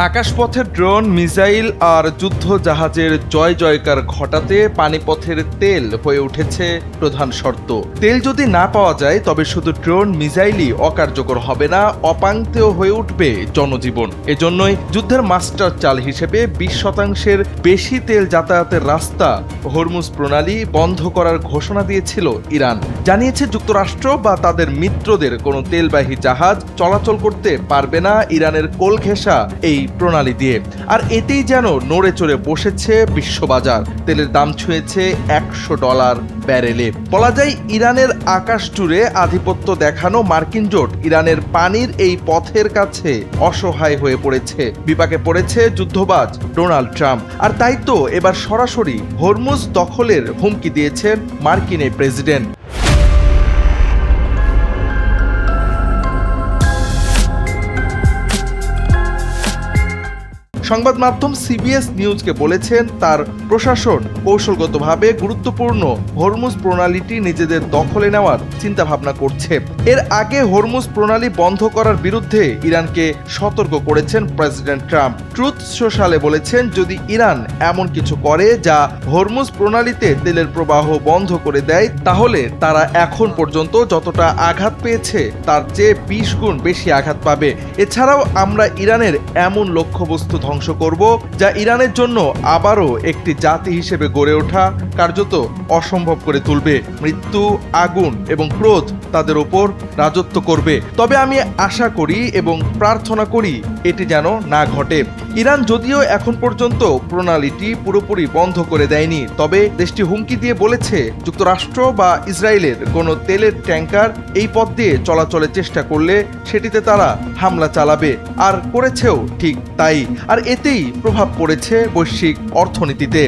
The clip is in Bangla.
আকাশপথের ড্রোন, মিসাইল আর যুদ্ধ জাহাজের জয় জয়কার ঘটাতে পানিপথের তেল হয়ে উঠেছে প্রধান শর্ত। তেল যদি না পাওয়া যায় তবে শুধু ড্রোন, মিসাইলই অকার্যকর হবে না, অপাংক্তেয় হয়ে উঠবে জনজীবন। এজন্যই যুদ্ধের মাস্টার চাল হিসেবে 20% বেশি তেল যাতায়াতের রাস্তা হরমুজ প্রণালী বন্ধ করার ঘোষণা দিয়েছিল ইরান। জানিয়েছে যুক্তরাষ্ট্র বা তাদের মিত্রদের কোনো তেলবাহী জাহাজ চলাচল করতে পারবে না ইরানের কোল ঘেঁষা এই প্রণালী দিয়ে। আর এতেই যেন নড়ে চড়ে বসেছে বিশ্ববাজার। তেলের দাম ছুঁয়েছে $100 ব্যারেলে। বলা যায় ইরানের আকাশ জুড়ে আধিপত্য দেখানো মার্কিন জোট ইরানের পানির এই পথের কাছে অসহায় হয়ে পড়েছে। বিপাকে পড়েছে যুদ্ধবাজ ডোনাল্ড ট্রাম্প। আর তাই তো এবার সরাসরি হরমুজ দখলের হুমকি দিয়েছেন মার্কিন এই প্রেসিডেন্ট। সংবাদ মাধ্যম সিবিএস নিউজকে বলেছেন তার প্রশাসন কৌশলগতভাবে গুরুত্বপূর্ণ হরমুজ প্রণালীটি নিজেদের দখলে নেওয়ার চিন্তাভাবনা করছে। এর আগে হরমুজ প্রণালী বন্ধ করার বিরুদ্ধে ইরানকে সতর্ক করেছেন প্রেসিডেন্ট ট্রাম্প। ট্রুথ সোশ্যালে বলেছেন, যদি ইরান এমন কিছু করে যা হরমুজ প্রণালীতে তেলের প্রবাহ বন্ধ করে দেয় তাহলে তারা এখন পর্যন্ত যতটা আঘাত পেয়েছে তার চেয়ে 20 গুণ বেশি আঘাত পাবে। এছাড়াও আমরা ইরানের এমন লক্ষ্যবস্তু ধ্বংস করব যা ইরানের জন্য আবারও একটি জাতি হিসেবে গড়ে ওঠা কার্যত অসম্ভব করে তুলবে। মৃত্যু, আগুন এবং ক্রোধ তাদের ওপর রাজত্ব করবে। তবে আমি আশা করি এবং প্রার্থনা করি এটি যেন না ঘটে। ইরান যদিও এখন পর্যন্ত প্রণালীটি পুরোপুরি বন্ধ করে দেয়নি, তবে দেশটি হুমকি দিয়ে বলেছে যুক্তরাষ্ট্র বা ইসরায়েলের কোনো তেলের ট্যাঙ্কার এই পথ দিয়ে চলাচলের চেষ্টা করলে সেটিতে তারা হামলা চালাবে, আর করেছেও ঠিক তাই। আর এতেই প্রভাব পড়েছে বৈশ্বিক অর্থনীতিতে।